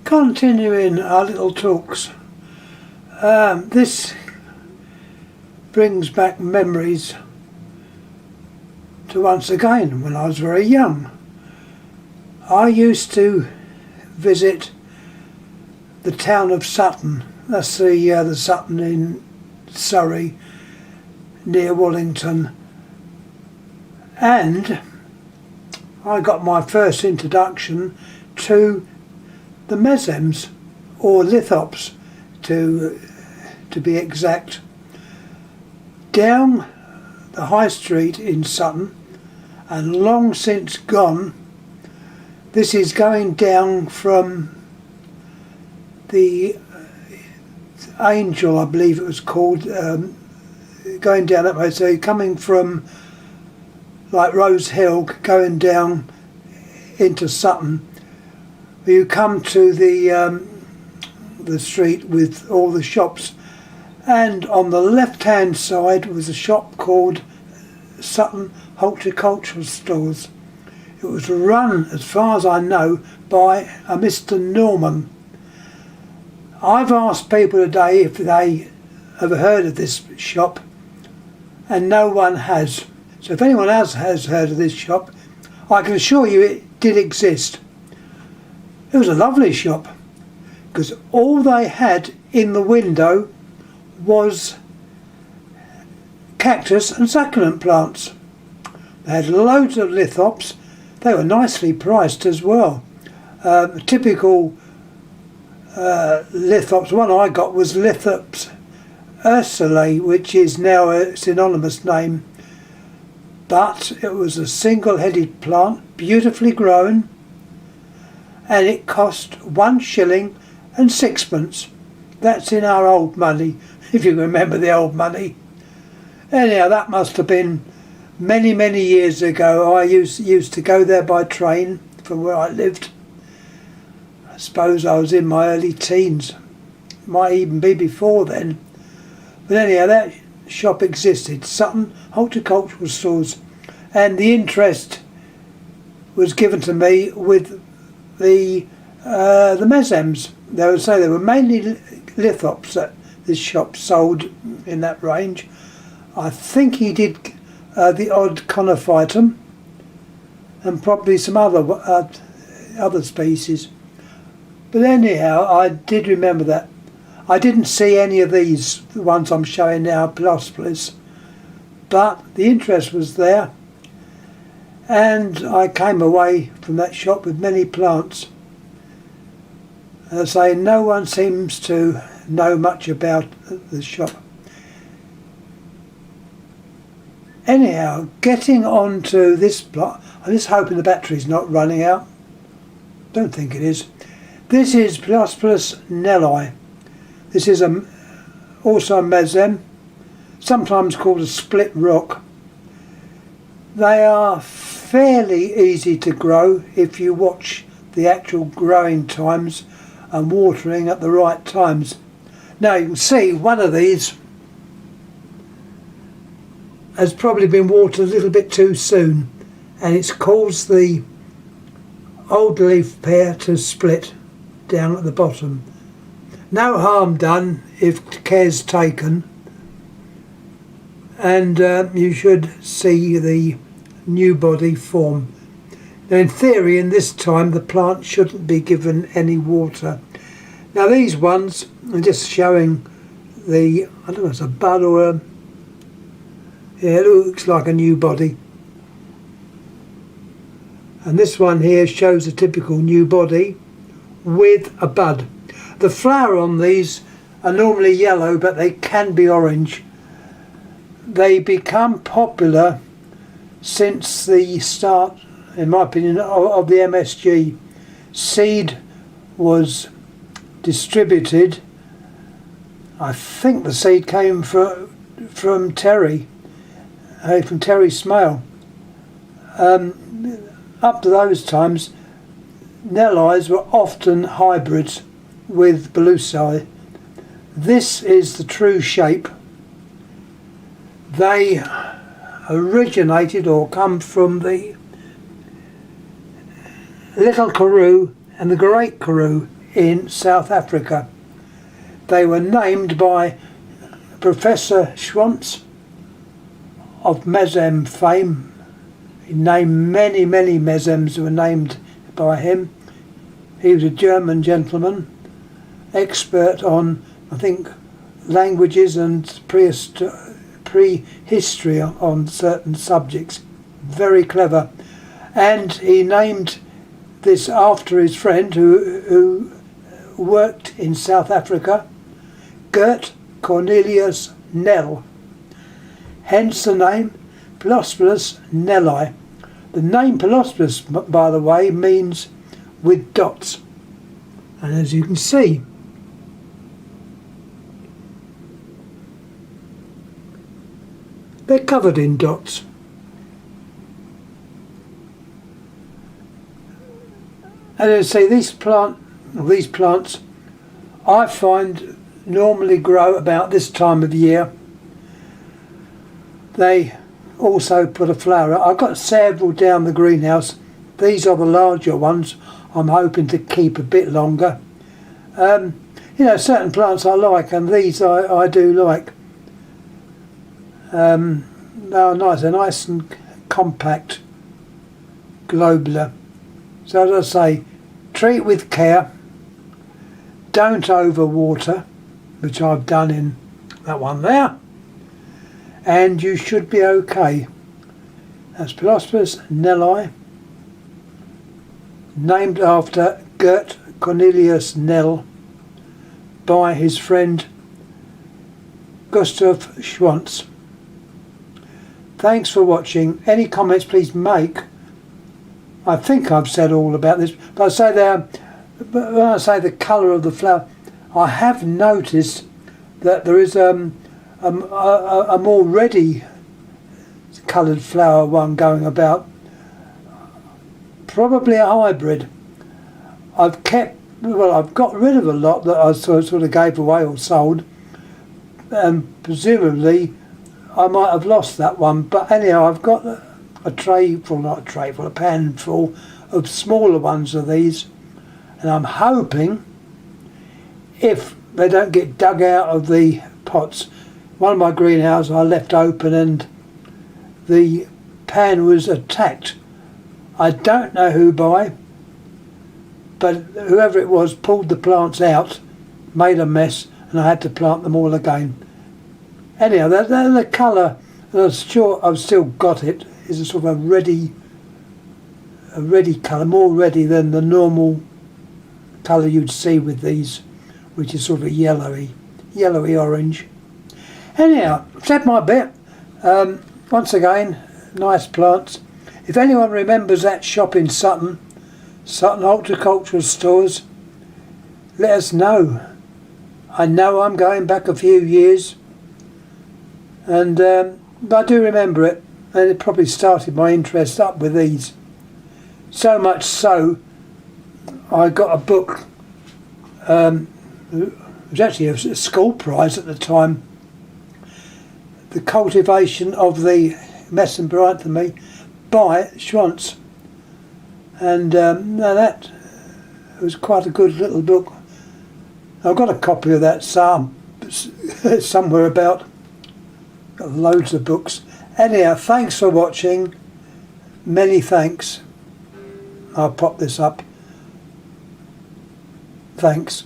Continuing our little talks, this brings back memories to once again when I was very young. I used to visit the town of Sutton. That's the Sutton in Surrey, near Wallington, and I got my first introduction to the Mesembs, or lithops to be exact, down the high street in Sutton, and long since gone. This is going down from the Angel, I believe it was called, going down that way, so coming from like Rose Hill, going down into Sutton. You come to the street with all the shops, and on the left hand side was a shop called Sutton Horticultural Stores. It was run, as far as I know, by a Mr. Norman. I've asked people today if they have heard of this shop, and no one has. So if anyone else has heard of this shop, I can assure you it did exist. It was a lovely shop, because all they had in the window was cactus and succulent plants. They had loads of lithops. They were nicely priced as well. Typical lithops, one I got was Lithops ursulae, which is now a synonymous name, but it was a single-headed plant, beautifully grown, and it cost 1 shilling and 6pence. That's in our old money, if you remember the old money. Anyhow, that must have been many years ago. I used to go there by train from where I lived. I suppose I was in my early teens. Might even be before then. But anyhow, that shop existed, Sutton Horticultural Stores, and the interest was given to me with the Mesembs. They would say they were mainly lithops that this shop sold in that range. I think he did the odd conophytum and probably some other species. But anyhow, I did remember that. I didn't see any of these, the ones I'm showing now, Pleiospilos, but the interest was there, and I came away from that shop with many plants. As I say, no one seems to know much about the shop. Anyhow, getting on to this plot, I'm just hoping the battery's not running out. Don't think it is. This is Pleiospilos nelii. This is also a Mesemb, sometimes called a split rock. They are fairly easy to grow if you watch the actual growing times and watering at the right times. Now you can see one of these has probably been watered a little bit too soon, and it's caused the old leaf pair to split down at the bottom. No harm done if care's taken, and you should see the new body form. Now in theory, in this time, the plant shouldn't be given any water. Now these ones are just showing the, I don't know if it's a bud or a, yeah, it looks like a new body. And this one here shows a typical new body with a bud. The flower on these are normally yellow, but they can be orange. They become popular since the start, in my opinion, of the MSG. Seed was distributed. I think the seed came from Terry Smale. Up to those times, nellies were often hybrids with Belusi. This is the true shape. They originated or come from the little Karoos and the great Karoos in South Africa. They were named by Professor Schwantz of Mesemb fame. He named many Mesembs were named by him. He was a German gentleman, expert on, I think, languages and prehistory on certain subjects. Very clever. And he named this after his friend who worked in South Africa, Gert Cornelius Nel. Hence the name Pleiospilos nelii. The name Pleiospilos, by the way, means with dots. And as you can see, they're covered in dots. And as I say, these plants I find normally grow about this time of year. They also put a flower. I've got several down the greenhouse. These are the larger ones. I'm hoping to keep a bit longer. You know, certain plants I like, and these I do like. They're nice. They're nice and compact, globular. So as I say, treat with care. Don't overwater, which I've done in that one there. And you should be okay. That's Pleiospilos nelii, named after Gert Cornelius Nel by his friend Gustav Schwantz. Thanks for watching. Any comments please make. I think I've said all about this, but I say when I say the colour of the flower, I have noticed that there is a more reddy coloured flower one going about, probably a hybrid. I've got rid of a lot that I sort of gave away or sold, and presumably I might have lost that one, but anyhow I've got a pan full of smaller ones of these, and I'm hoping, if they don't get dug out of the pots. One of my greenhouses I left open and the pan was attacked. I don't know who by, but whoever it was pulled the plants out, made a mess, and I had to plant them all again. Anyhow, the colour, I'm sure I've still got it, is a sort of a reddy colour, more reddy than the normal colour you'd see with these, which is sort of yellowy orange. Anyhow, said my bit. Once again, nice plants. If anyone remembers that shop in Sutton Horticultural Stores, let us know. I know I'm going back a few years, and I do remember it, and it probably started my interest up with these. So much so, I got a book. It was actually a school prize at the time. The Cultivation of the Mesemb by Schwantz, and that was quite a good little book. I've got a copy of that somewhere about. Got loads of books. Anyhow, thanks for watching. Many thanks. I'll pop this up. Thanks.